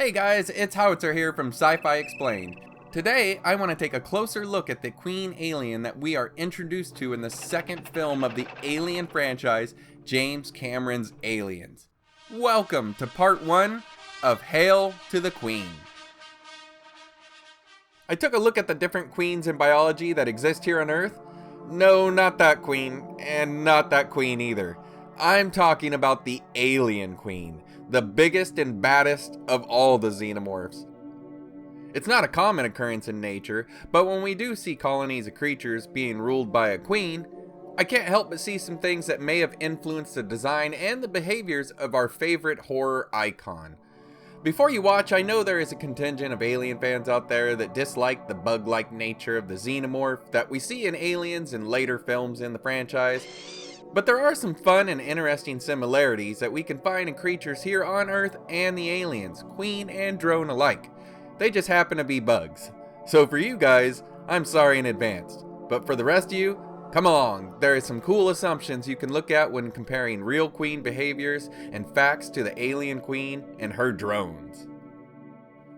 Hey guys, it's Howitzer here from Sci-Fi Explained. Today, I want to take a closer look at the queen alien that we are introduced to in the second film of the Alien franchise, James Cameron's Aliens. Welcome to part 1 of Hail to the Queen. I took a look at the different queens in biology that exist here on Earth. No, not that queen, and not that queen either. I'm talking about the alien queen, the biggest and baddest of all the xenomorphs. It's not a common occurrence in nature, but when we do see colonies of creatures being ruled by a queen, I can't help but see some things that may have influenced the design and the behaviors of our favorite horror icon. Before you watch, I know there is a contingent of Alien fans out there that dislike the bug-like nature of the xenomorph that we see in Aliens and later films in the franchise. But there are some fun and interesting similarities that we can find in creatures here on Earth and the aliens, queen and drone alike. They just happen to be bugs. So for you guys, I'm sorry in advance. But for the rest of you, come along. There are some cool assumptions you can look at when comparing real queen behaviors and facts to the alien queen and her drones.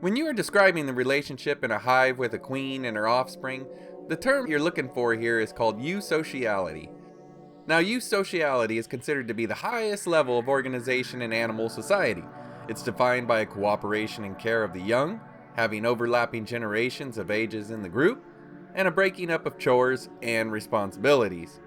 When you are describing the relationship in a hive with a queen and her offspring, the term you're looking for here is called eusociality. Now, eusociality is considered to be the highest level of organization in animal society. It's defined by a cooperation and care of the young, having overlapping generations of ages in the group, and a breaking up of chores and responsibilities.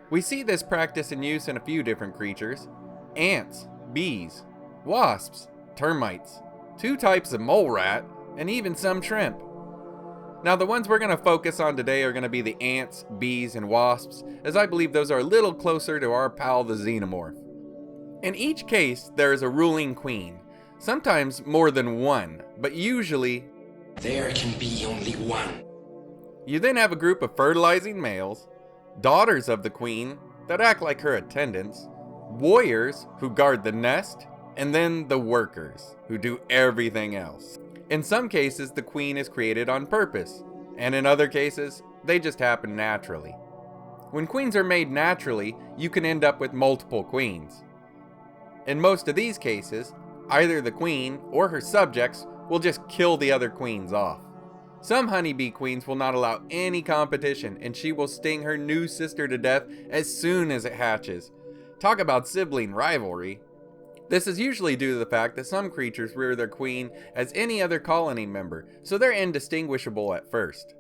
We see this practice in use in a few different creatures: ants, bees, wasps, termites, 2 types of mole rat, and even some shrimp. Now, the ones we're going to focus on today are going to be the ants, bees, and wasps, as I believe those are a little closer to our pal the xenomorph. In each case, there is a ruling queen, sometimes more than one, but usually there can be only one. You then have a group of fertilizing males, daughters of the queen that act like her attendants, warriors who guard the nest, and then the workers who do everything else. In some cases, the queen is created on purpose, and in other cases, they just happen naturally. When queens are made naturally, you can end up with multiple queens. In most of these cases, either the queen or her subjects will just kill the other queens off. Some honeybee queens will not allow any competition, and she will sting her new sister to death as soon as it hatches. Talk about sibling rivalry. This is usually due to the fact that some creatures rear their queen as any other colony member, so they're indistinguishable at first.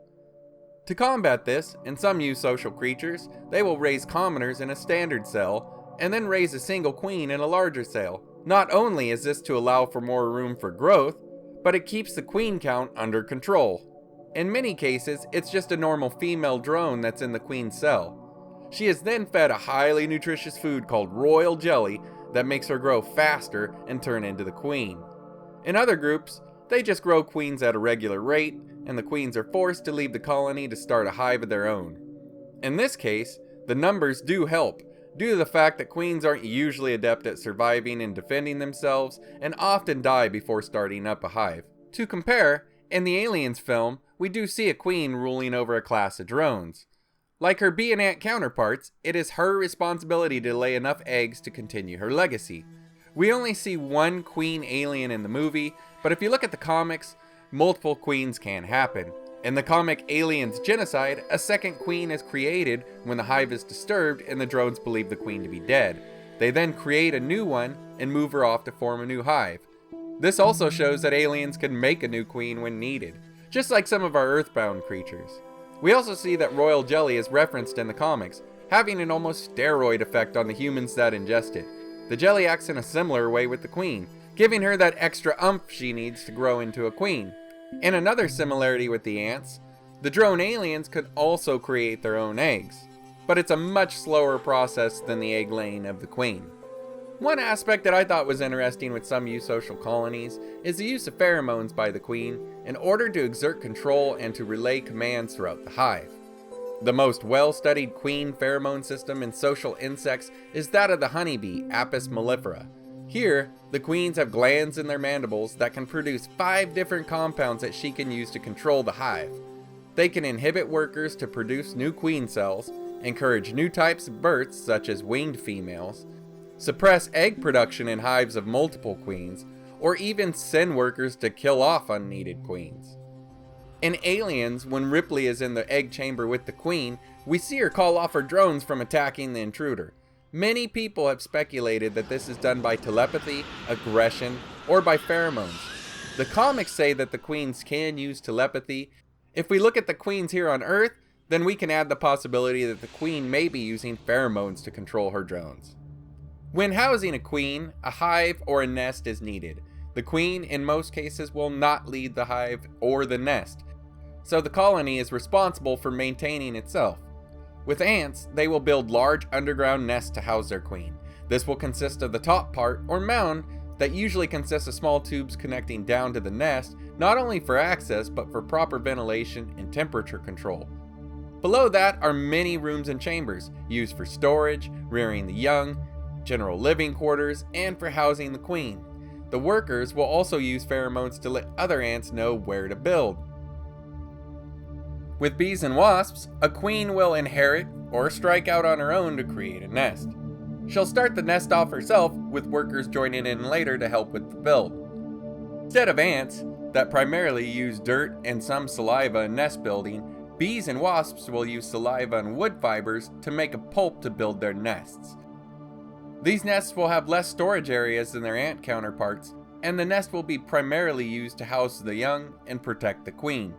To combat this, in some eusocial creatures, they will raise commoners in a standard cell, and then raise a single queen in a larger cell. Not only is this to allow for more room for growth, but it keeps the queen count under control. In many cases, it's just a normal female drone that's in the queen's cell. She is then fed a highly nutritious food called royal jelly that makes her grow faster and turn into the queen. In other groups, they just grow queens at a regular rate, and the queens are forced to leave the colony to start a hive of their own. In this case, the numbers do help, due to the fact that queens aren't usually adept at surviving and defending themselves, and often die before starting up a hive. To compare, in the Aliens film, we do see a queen ruling over a class of drones. Like her bee and ant counterparts, it is her responsibility to lay enough eggs to continue her legacy. We only see one queen alien in the movie, but if you look at the comics, multiple queens can happen. In the comic Aliens Genocide, a second queen is created when the hive is disturbed and the drones believe the queen to be dead. They then create a new one and move her off to form a new hive. This also shows that aliens can make a new queen when needed, just like some of our earthbound creatures. We also see that royal jelly is referenced in the comics, having an almost steroid effect on the humans that ingest it. The jelly acts in a similar way with the queen, giving her that extra oomph she needs to grow into a queen. In another similarity with the ants, the drone aliens could also create their own eggs, but it's a much slower process than the egg laying of the queen. One aspect that I thought was interesting with some eusocial colonies is the use of pheromones by the queen in order to exert control and to relay commands throughout the hive. The most well-studied queen pheromone system in social insects is that of the honeybee, Apis mellifera. Here, the queens have glands in their mandibles that can produce 5 different compounds that she can use to control the hive. They can inhibit workers to produce new queen cells, encourage new types of births such as winged females, suppress egg production in hives of multiple queens, or even send workers to kill off unneeded queens. In Aliens, when Ripley is in the egg chamber with the queen, we see her call off her drones from attacking the intruder. Many people have speculated that this is done by telepathy, aggression, or by pheromones. The comics say that the queens can use telepathy. If we look at the queens here on Earth, then we can add the possibility that the queen may be using pheromones to control her drones. When housing a queen, a hive or a nest is needed. The queen, in most cases, will not lead the hive or the nest, so the colony is responsible for maintaining itself. With ants, they will build large underground nests to house their queen. This will consist of the top part, or mound, that usually consists of small tubes connecting down to the nest, not only for access, but for proper ventilation and temperature control. Below that are many rooms and chambers, used for storage, rearing the young, general living quarters, and for housing the queen. The workers will also use pheromones to let other ants know where to build. With bees and wasps, a queen will inherit or strike out on her own to create a nest. She'll start the nest off herself, with workers joining in later to help with the build. Instead of ants, that primarily use dirt and some saliva in nest building, bees and wasps will use saliva and wood fibers to make a pulp to build their nests. These nests will have less storage areas than their ant counterparts, and the nest will be primarily used to house the young and protect the queen.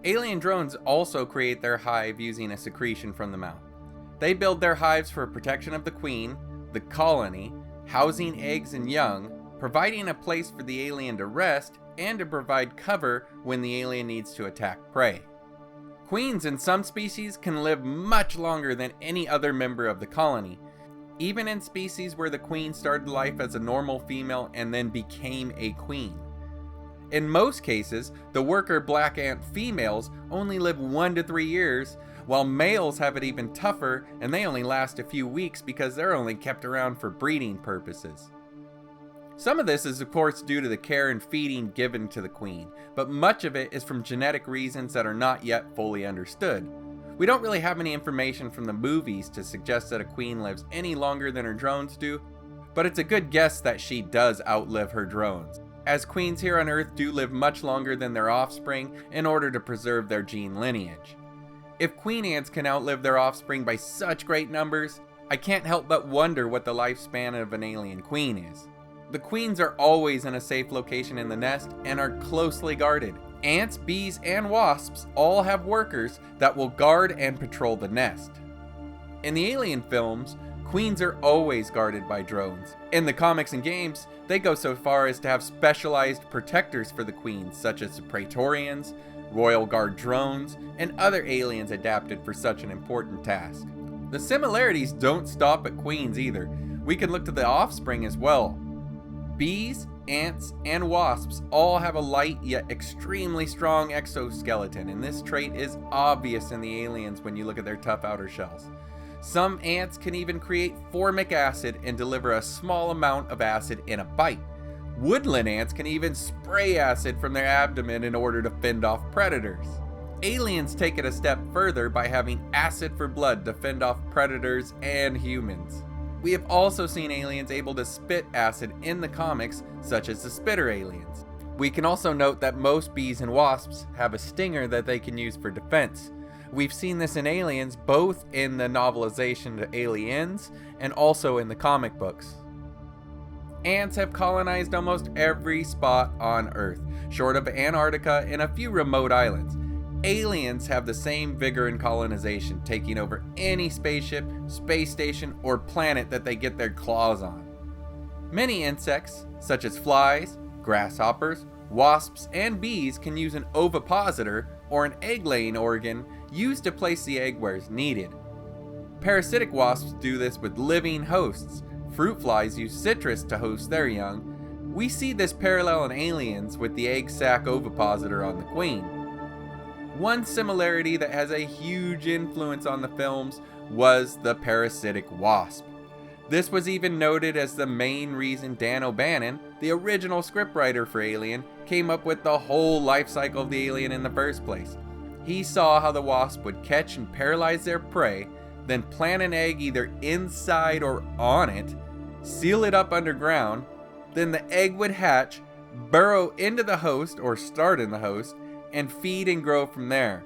Alien drones also create their hive using a secretion from the mouth. They build their hives for protection of the queen, the colony, housing eggs and young, providing a place for the alien to rest, and to provide cover when the alien needs to attack prey. Queens in some species can live much longer than any other member of the colony, even in species where the queen started life as a normal female and then became a queen. In most cases, the worker black ant females only live 1 to 3 years, while males have it even tougher and they only last a few weeks because they're only kept around for breeding purposes. Some of this is of course due to the care and feeding given to the queen, but much of it is from genetic reasons that are not yet fully understood. We don't really have any information from the movies to suggest that a queen lives any longer than her drones do, but it's a good guess that she does outlive her drones, as queens here on Earth do live much longer than their offspring in order to preserve their gene lineage. If queen ants can outlive their offspring by such great numbers, I can't help but wonder what the lifespan of an alien queen is. The queens are always in a safe location in the nest and are closely guarded. Ants, bees, and wasps all have workers that will guard and patrol the nest. In the Alien films, queens are always guarded by drones. In the comics and games, they go so far as to have specialized protectors for the queens, such as the Praetorians, Royal Guard drones, and other aliens adapted for such an important task. The similarities don't stop at queens either. We can look to the offspring as well. Bees, ants, and wasps all have a light yet extremely strong exoskeleton, and this trait is obvious in the aliens when you look at their tough outer shells. Some ants can even create formic acid and deliver a small amount of acid in a bite. Woodland ants can even spray acid from their abdomen in order to fend off predators. Aliens take it a step further by having acid for blood to fend off predators and humans. We have also seen aliens able to spit acid in the comics, such as the spitter aliens. We can also note that most bees and wasps have a stinger that they can use for defense. We've seen this in Aliens, both in the novelization to Aliens and also in the comic books. Ants have colonized almost every spot on Earth, short of Antarctica and a few remote islands. Aliens have the same vigor in colonization, taking over any spaceship, space station, or planet that they get their claws on. Many insects, such as flies, grasshoppers, wasps, and bees can use an ovipositor, or an egg-laying organ, used to place the egg where it's needed. Parasitic wasps do this with living hosts. Fruit flies use citrus to host their young. We see this parallel in Aliens with the egg sac ovipositor on the queen. One similarity that has a huge influence on the films was the parasitic wasp. This was even noted as the main reason Dan O'Bannon, the original scriptwriter for Alien, came up with the whole life cycle of the alien in the first place. He saw how the wasp would catch and paralyze their prey, then plant an egg either inside or on it, seal it up underground, then the egg would hatch, burrow into the host or start in the host, and feed and grow from there.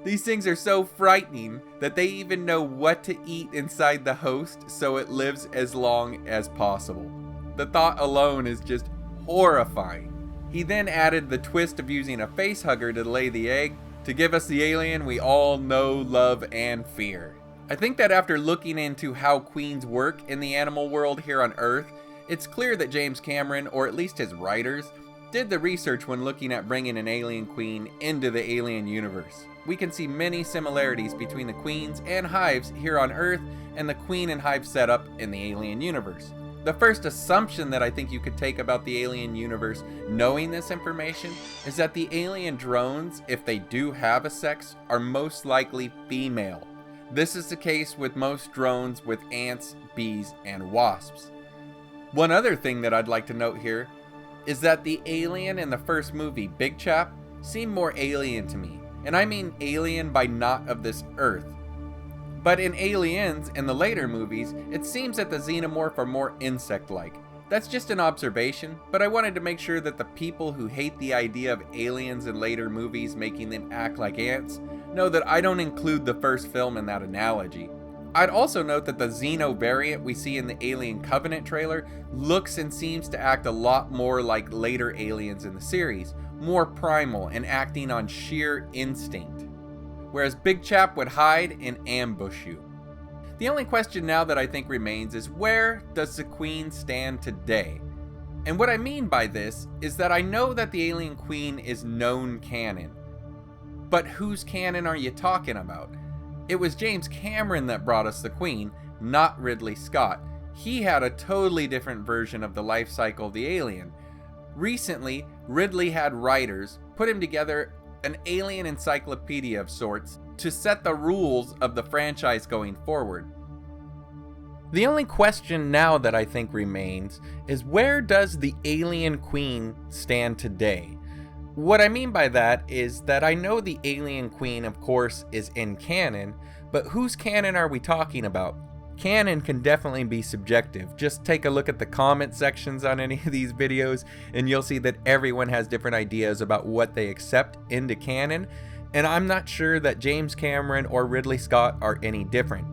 These things are so frightening that they even know what to eat inside the host so it lives as long as possible. The thought alone is just horrifying. He then added the twist of using a face hugger to lay the egg to give us the alien we all know, love, and fear. I think that after looking into how queens work in the animal world here on Earth, it's clear that James Cameron, or at least his writers, did the research when looking at bringing an alien queen into the alien universe. We can see many similarities between the queens and hives here on Earth and the queen and hive setup in the alien universe. The first assumption that I think you could take about the alien universe knowing this information is that the alien drones, if they do have a sex, are most likely female. This is the case with most drones with ants, bees, and wasps. One other thing that I'd like to note here is that the alien in the first movie, Big Chap, seemed more alien to me. And I mean alien by not of this Earth. But in Aliens, in the later movies, it seems that the xenomorph are more insect-like. That's just an observation, but I wanted to make sure that the people who hate the idea of aliens in later movies making them act like ants know that I don't include the first film in that analogy. I'd also note that the Xeno variant we see in the Alien Covenant trailer looks and seems to act a lot more like later aliens in the series, more primal and acting on sheer instinct, whereas Big Chap would hide and ambush you. The only question now that I think remains is, where does the Queen stand today? And what I mean by this is that I know that the Alien Queen is known canon, but whose canon are you talking about? It was James Cameron that brought us the Queen, not Ridley Scott. He had a totally different version of the life cycle of the alien. Recently, Ridley had writers put him together an alien encyclopedia of sorts to set the rules of the franchise going forward. The only question now that I think remains is, where does the Alien Queen stand today? What I mean by that is that I know the Alien Queen, of course, is in canon, but whose canon are we talking about? Canon can definitely be subjective. Just take a look at the comment sections on any of these videos and you'll see that everyone has different ideas about what they accept into canon, and I'm not sure that James Cameron or Ridley Scott are any different.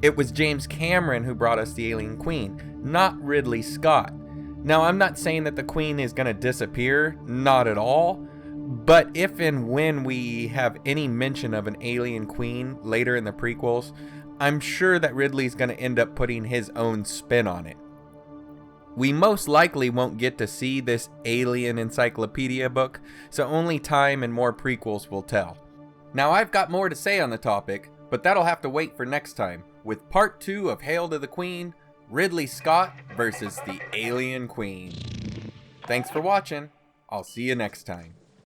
It was James Cameron who brought us the Alien Queen, not Ridley Scott. Now, I'm not saying that the Queen is going to disappear, not at all, but if and when we have any mention of an Alien Queen later in the prequels, I'm sure that Ridley's going to end up putting his own spin on it. We most likely won't get to see this Alien Encyclopedia book, so only time and more prequels will tell. Now, I've got more to say on the topic, but that'll have to wait for next time, with part 2 of Hail to the Queen, Ridley Scott versus the Alien Queen. Thanks for watching. I'll see you next time.